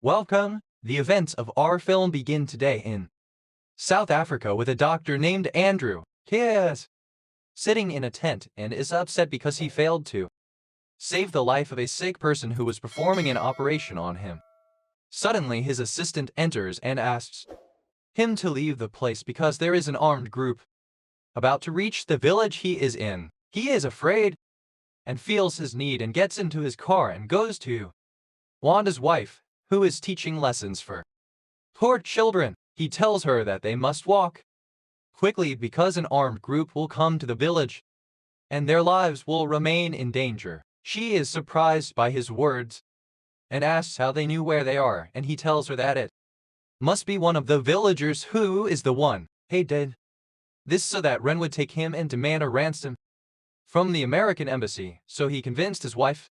Welcome. The events of our film begin today in South Africa with a doctor named Andrew. He is sitting in a tent and is upset because he failed to save the life of a sick person who was performing an operation on him. Suddenly, his assistant enters and asks him to leave the place because there is an armed group about to reach the village he is in. He is afraid and feels his need and gets into his car and goes to Wanda's wife, who is teaching lessons for poor children. He tells her that they must walk quickly because an armed group will come to the village and their lives will remain in danger. She is surprised by his words and asks how they knew where they are, and he tells her that it must be one of the villagers who is the one he did this so that Ren would take him and demand a ransom from the American embassy. So he convinced his wife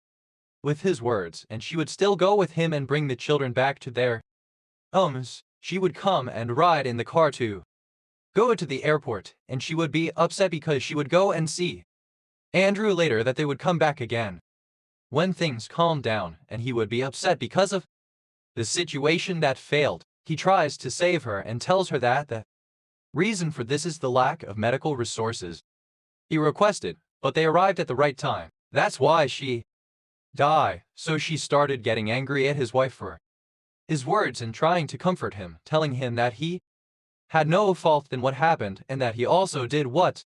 with his words, and she would still go with him and bring the children back to their homes. She would come and ride in the car to go to the airport, and she would be upset because she would go and see Andrew later that they would come back again. When things calmed down, and he would be upset because of the situation that failed, he tries to save her and tells her that the reason for this is the lack of medical resources he requested, but they arrived at the right time. That's why she died. So she started getting angry at his wife for his words and trying to comfort him, telling him that he had no fault in what happened and that he also did what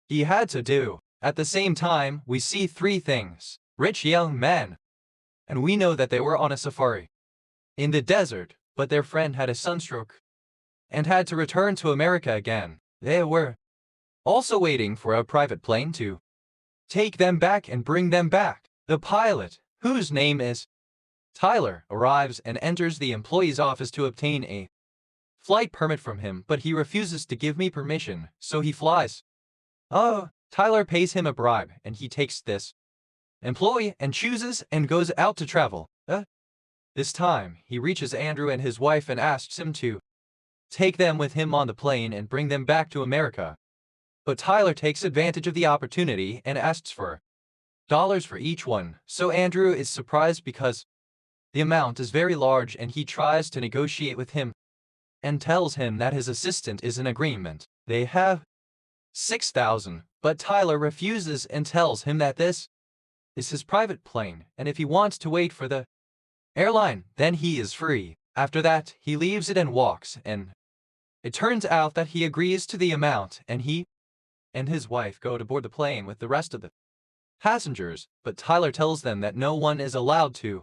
he had to do. At the same time, we see three things: rich young men, and we know that they were on a safari in the desert, but their friend had a sunstroke and had to return to America again. They were also waiting for a private plane to take them back and bring them back. The pilot, whose name is Tyler, arrives and enters the employee's office to obtain a flight permit from him, but he refuses to give me permission, so he flies. Tyler pays him a bribe, and he takes this employee and chooses and goes out to travel. This time, he reaches Andrew and his wife and asks him to take them with him on the plane and bring them back to America. But Tyler takes advantage of the opportunity and asks for dollars for each one, so Andrew is surprised because the amount is very large, and he tries to negotiate with him and tells him that his assistant is in agreement. They have 6,000, but Tyler refuses and tells him that this is his private plane, and if he wants to wait for the airline, then he is free. After that, he leaves it and walks, and it turns out that he agrees to the amount, and he and his wife go to board the plane with the rest of the passengers, but Tyler tells them that no one is allowed to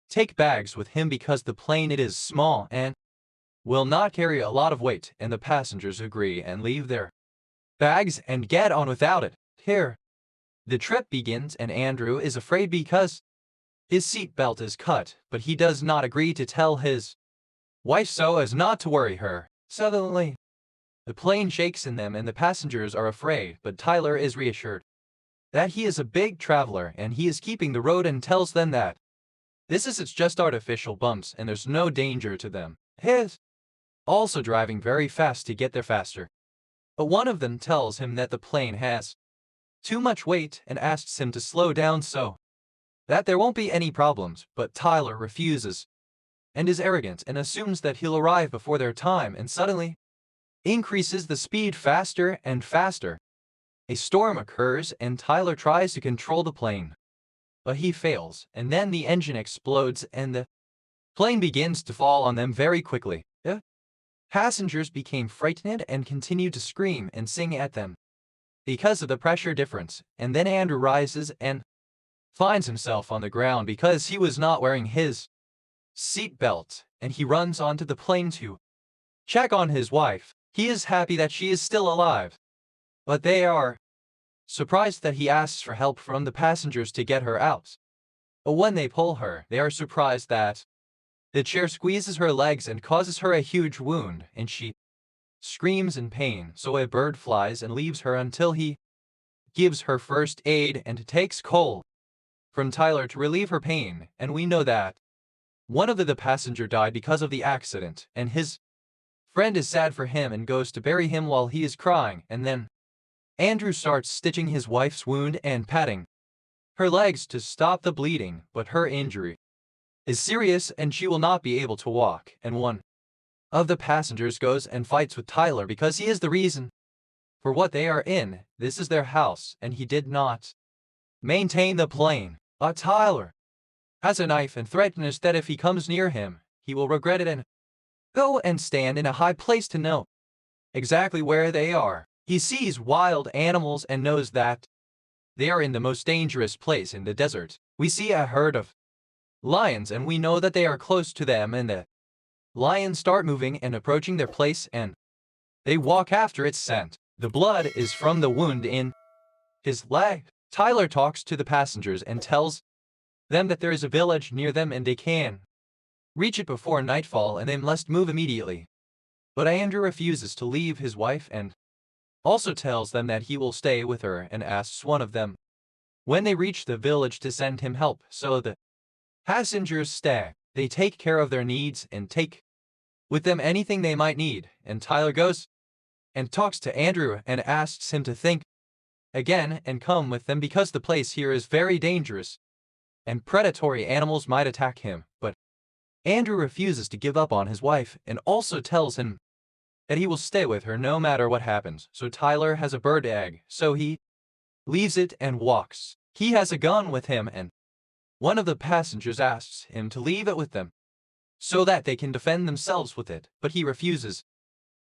take bags with him because the plane it is small and will not carry a lot of weight, and the passengers agree and leave their bags and get on without it. Here, the trip begins, and Andrew is afraid because his seat belt is cut, but he does not agree to tell his wife so as not to worry her. Suddenly, the plane shakes in them and the passengers are afraid, but Tyler is reassured that he is a big traveler and he is keeping the road and tells them that it's just artificial bumps and there's no danger to them. He is also driving very fast to get there faster. But one of them tells him that the plane has too much weight and asks him to slow down so that there won't be any problems, but Tyler refuses and is arrogant and assumes that he'll arrive before their time and suddenly increases the speed faster and faster. A storm occurs and Tyler tries to control the plane, but he fails, and then the engine explodes and the plane begins to fall on them very quickly. Passengers became frightened and continued to scream and sing at them because of the pressure difference, and then Andrew rises and finds himself on the ground because he was not wearing his seat belt, and he runs onto the plane to check on his wife. He is happy that she is still alive, but they are surprised that he asks for help from the passengers to get her out. But when they pull her, they are surprised that the chair squeezes her legs and causes her a huge wound, and she screams in pain, so a bird flies and leaves her until he gives her first aid and takes coal from Tyler to relieve her pain, and we know that one of the passenger died because of the accident, and his friend is sad for him and goes to bury him while he is crying, and then Andrew starts stitching his wife's wound and patting her legs to stop the bleeding, but her injury is serious and she will not be able to walk, and one of the passengers goes and fights with Tyler because he is the reason for what they are in. This is their house, and he did not maintain the plane. Tyler has a knife and threatens that if he comes near him, he will regret it and go and stand in a high place to know exactly where they are. He sees wild animals and knows that they are in the most dangerous place in the desert. We see a herd of lions and we know that they are close to them, and the lions start moving and approaching their place, and they walk after its scent. The blood is from the wound in his leg. Tyler talks to the passengers and tells them that there is a village near them and they can reach it before nightfall and they must move immediately. But Andrew refuses to leave his wife and also tells them that he will stay with her and asks one of them when they reach the village to send him help. So the passengers stay. They take care of their needs and take with them anything they might need, and Tyler goes and talks to Andrew and asks him to think again and come with them because the place here is very dangerous and predatory animals might attack him. But Andrew refuses to give up on his wife and also tells him that he will stay with her no matter what happens. So Tyler has a bird egg, so he leaves it and walks. He has a gun with him, and one of the passengers asks him to leave it with them so that they can defend themselves with it, but he refuses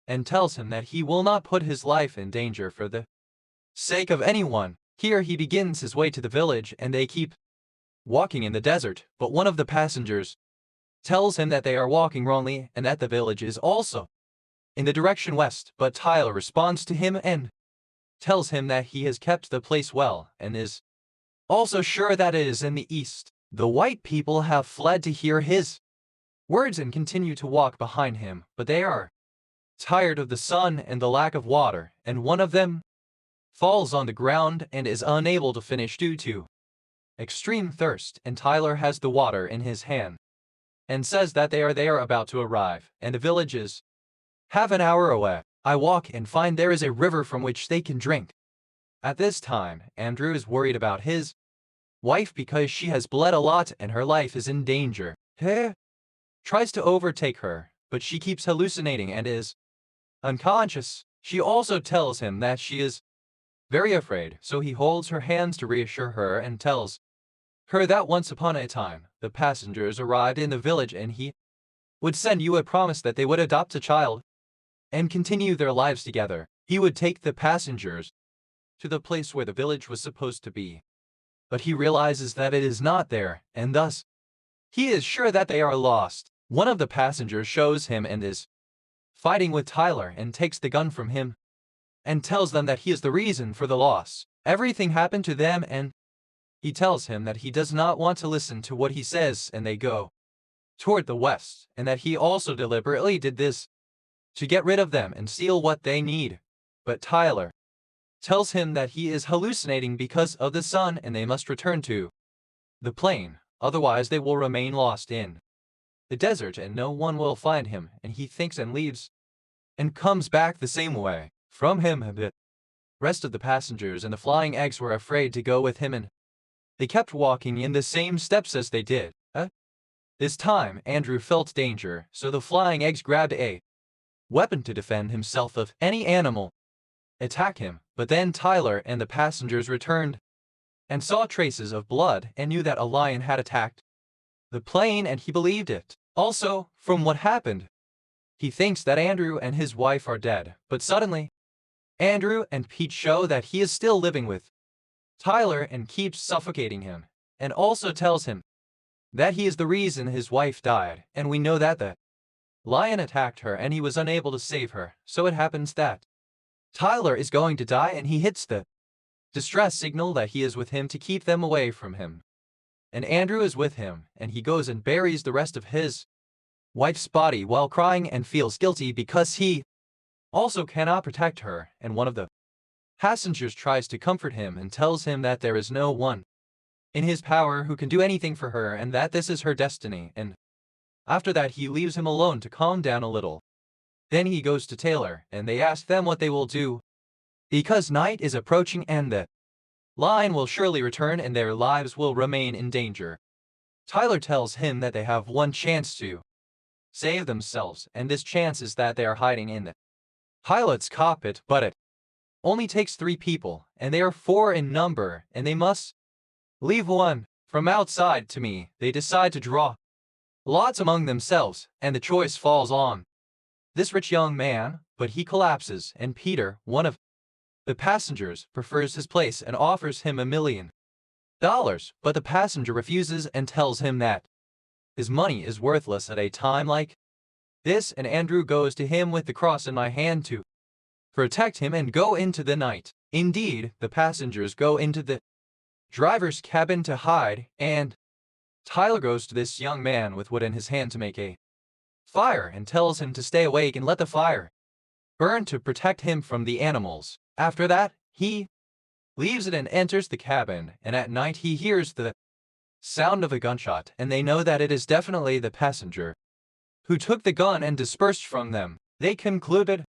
and tells him that he will not put his life in danger for the sake of anyone. Here he begins his way to the village and they keep walking in the desert, but one of the passengers tells him that they are walking wrongly and that the village is also in the direction west, but Tyler responds to him and tells him that he has kept the place well and is also sure that it is in the east. The white people have fled to hear his words and continue to walk behind him, but they are tired of the sun and the lack of water, and one of them falls on the ground and is unable to finish due to extreme thirst, and Tyler has the water in his hand and says that they are about to arrive, and the village is half an hour away. I walk and find there is a river from which they can drink. At this time, Andrew is worried about his wife because she has bled a lot and her life is in danger. He tries to overtake her, but she keeps hallucinating and is unconscious. She also tells him that she is very afraid, so he holds her hands to reassure her and tells her that once upon a time, the passengers arrived in the village and he would send you a promise that they would adopt a child and continue their lives together. He would take the passengers to the place where the village was supposed to be, but he realizes that it is not there, and thus he is sure that they are lost. One of the passengers shows him and is fighting with Tyler and takes the gun from him and tells them that he is the reason for the loss. Everything happened to them, and he tells him that he does not want to listen to what he says, and they go toward the west, and that he also deliberately did this to get rid of them and steal what they need. But Tyler tells him that he is hallucinating because of the sun and they must return to the plane, otherwise they will remain lost in the desert and no one will find him, and he thinks and leaves and comes back the same way. From him, the rest of the passengers and the flying eggs were afraid to go with him, and they kept walking in the same steps as they did. This time, Andrew felt danger, so the flying eggs grabbed a weapon to defend himself if any animal attack him. But then Tyler and the passengers returned and saw traces of blood and knew that a lion had attacked the plane, and he believed it. Also, from what happened, he thinks that Andrew and his wife are dead, but suddenly, Andrew and Pete show that he is still living with Tyler and keeps suffocating him, and also tells him that he is the reason his wife died, and we know that the lion attacked her and he was unable to save her. So it happens that Tyler is going to die and he hits the distress signal that he is with him to keep them away from him. And Andrew is with him, and he goes and buries the rest of his wife's body while crying and feels guilty because he also cannot protect her, and one of the passengers tries to comfort him and tells him that there is no one in his power who can do anything for her and that this is her destiny, and after that he leaves him alone to calm down a little. Then he goes to Taylor, and they ask them what they will do because night is approaching and the lion will surely return and their lives will remain in danger. Tyler tells him that they have one chance to save themselves, and this chance is that they are hiding in the pilot's cockpit, but it only takes 3 people, and they are 4 in number, and they must leave one. From outside to me, they decide to draw lots among themselves, and the choice falls on this rich young man, but he collapses, and Peter, one of the passengers, prefers his place and offers him $1,000,000, but the passenger refuses and tells him that his money is worthless at a time like this, and Andrew goes to him with the cross in my hand to protect him and go into the night. Indeed, the passengers go into the driver's cabin to hide, and Tyler goes to this young man with wood in his hand to make a fire and tells him to stay awake and let the fire burn to protect him from the animals. After that, he leaves it and enters the cabin, and at night he hears the sound of a gunshot, and they know that it is definitely the passenger who took the gun and dispersed from them. They concluded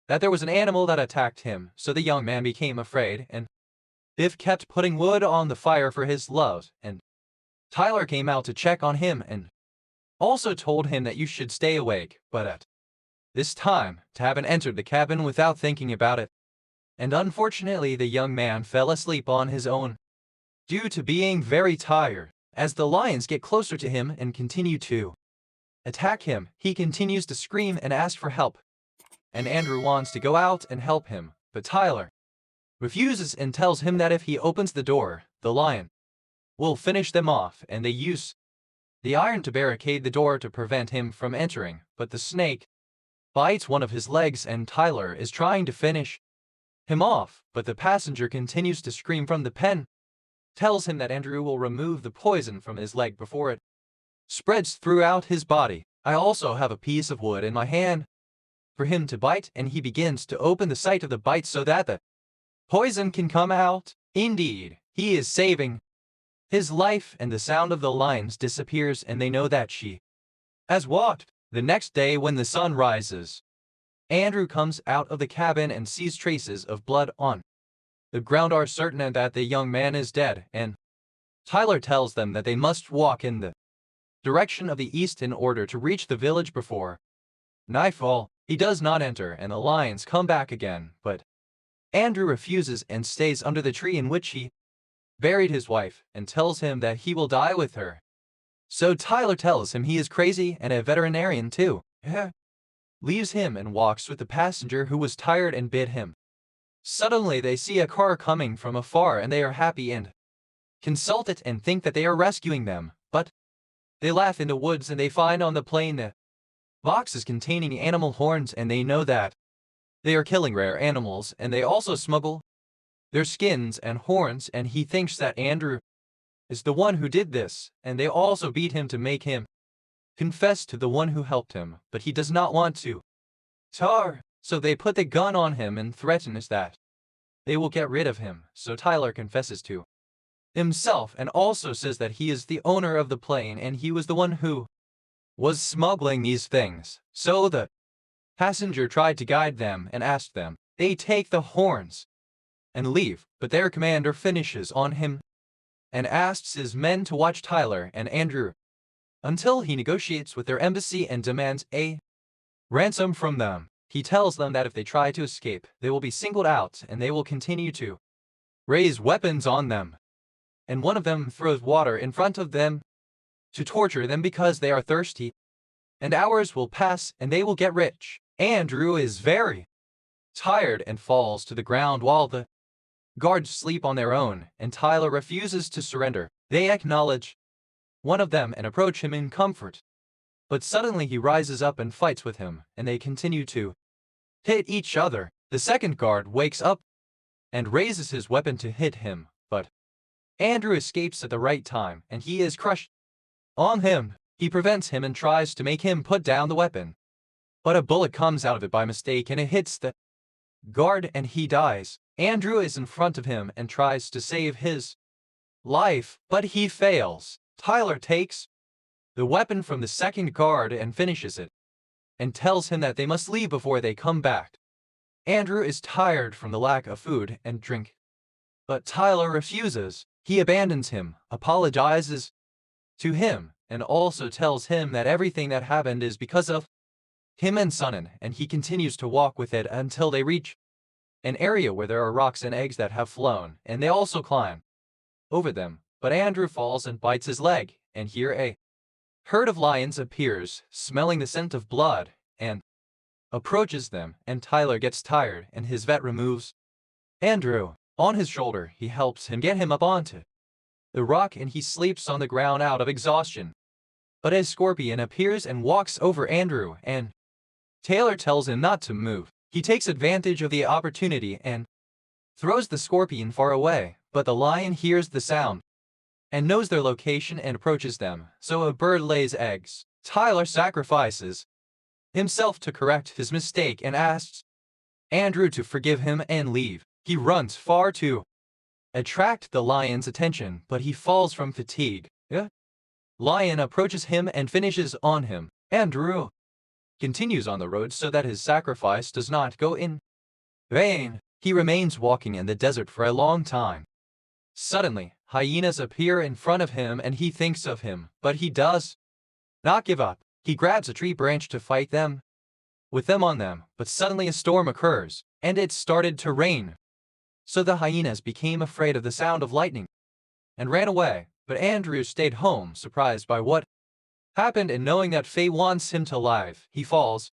that there was an animal that attacked him, so the young man became afraid, and Biff kept putting wood on the fire for his love, and Tyler came out to check on him and also told him that you should stay awake, but at this time, Tabin entered the cabin without thinking about it, and unfortunately the young man fell asleep on his own due to being very tired. As the lions get closer to him and continue to attack him, he continues to scream and ask for help, and Andrew wants to go out and help him, but Tyler refuses and tells him that if he opens the door, the lion will finish them off, and they use the iron to barricade the door to prevent him from entering, but the snake bites one of his legs and Tyler is trying to finish him off, but the passenger continues to scream from the pen, tells him that Andrew will remove the poison from his leg before it spreads throughout his body. I also have a piece of wood in my hand for him to bite, and he begins to open the site of the bite so that the poison can come out. Indeed, he is saving his life, and the sound of the lions disappears, and they know that she has walked. The next day when the sun rises, Andrew comes out of the cabin and sees traces of blood on the ground are certain that the young man is dead, and Tyler tells them that they must walk in the direction of the east in order to reach the village before nightfall. He does not enter, and the lions come back again, but Andrew refuses and stays under the tree in which he buried his wife, and tells him that he will die with her. So Tyler tells him he is crazy and a veterinarian too. Leaves him and walks with the passenger who was tired and bid him. Suddenly they see a car coming from afar, and they are happy and consult it and think that they are rescuing them, but they laugh in the woods and they find on the plain the boxes containing animal horns, and they know that they are killing rare animals, and they also smuggle their skins and horns, and he thinks that Andrew is the one who did this, and they also beat him to make him confess to the one who helped him, but he does not want to. So they put the gun on him and threaten us that they will get rid of him, so Tyler confesses to himself and also says that he is the owner of the plane and he was the one who was smuggling these things. So the passenger tried to guide them and asked them. They take the horns and leave, but their commander finishes on him and asks his men to watch Tyler and Andrew until he negotiates with their embassy and demands a ransom from them. He tells them that if they try to escape, they will be singled out and they will continue to raise weapons on them. And one of them throws water in front of them to torture them because they are thirsty. And hours will pass and they will get rich. Andrew is very tired and falls to the ground while the guards sleep on their own, and Tyler refuses to surrender. They acknowledge one of them and approach him in comfort. But suddenly he rises up and fights with him, and they continue to hit each other. The second guard wakes up and raises his weapon to hit him, but Andrew escapes at the right time, and he is crushed on him. He prevents him and tries to make him put down the weapon, but a bullet comes out of it by mistake and it hits the guard and he dies. Andrew is in front of him and tries to save his life, but he fails. Tyler takes the weapon from the second guard and finishes it, and tells him that they must leave before they come back. Andrew is tired from the lack of food and drink, but Tyler refuses. He abandons him, apologizes to him and also tells him that everything that happened is because of him and Sunan, and he continues to walk with it until they reach an area where there are rocks and eggs that have flown, and they also climb over them. But Andrew falls and bites his leg, and here a herd of lions appears, smelling the scent of blood, and approaches them, and Tyler gets tired, and his vet removes Andrew on his shoulder. He helps him get him up onto the rock, and he sleeps on the ground out of exhaustion. But a scorpion appears and walks over Andrew, and Taylor tells him not to move. He takes advantage of the opportunity and throws the scorpion far away, but the lion hears the sound and knows their location and approaches them, so a bird lays eggs. Tyler sacrifices himself to correct his mistake and asks Andrew to forgive him and leave. He runs far to attract the lion's attention, but he falls from fatigue. Lion approaches him and finishes on him. Andrew continues on the road so that his sacrifice does not go in vain. He remains walking in the desert for a long time. Suddenly, hyenas appear in front of him and he thinks of him, but he does not give up. He grabs a tree branch to fight them with them on them, but suddenly a storm occurs, and it started to rain. So the hyenas became afraid of the sound of lightning and ran away, but Andrew stayed home, surprised by what happened and knowing that Faye wants him to live. He falls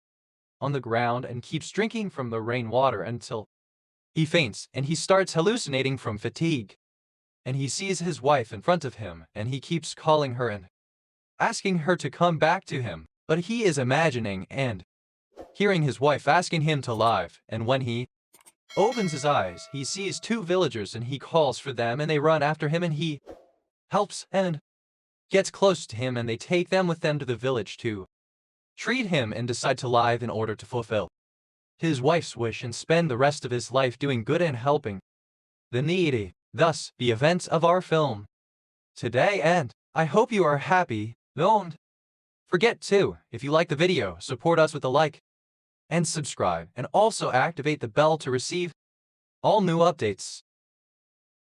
on the ground and keeps drinking from the rainwater until he faints, and he starts hallucinating from fatigue. And he sees his wife in front of him, and he keeps calling her and asking her to come back to him, but he is imagining and hearing his wife asking him to leave, and when he opens his eyes, he sees two villagers and he calls for them and they run after him and he helps and gets close to him and they take them with them to the village to treat him and decide to leave in order to fulfill his wife's wish and spend the rest of his life doing good and helping the needy. Thus, the events of our film today end. I hope you are happy. Don't forget to, if you like the video, support us with a like and subscribe, and also activate the bell to receive all new updates.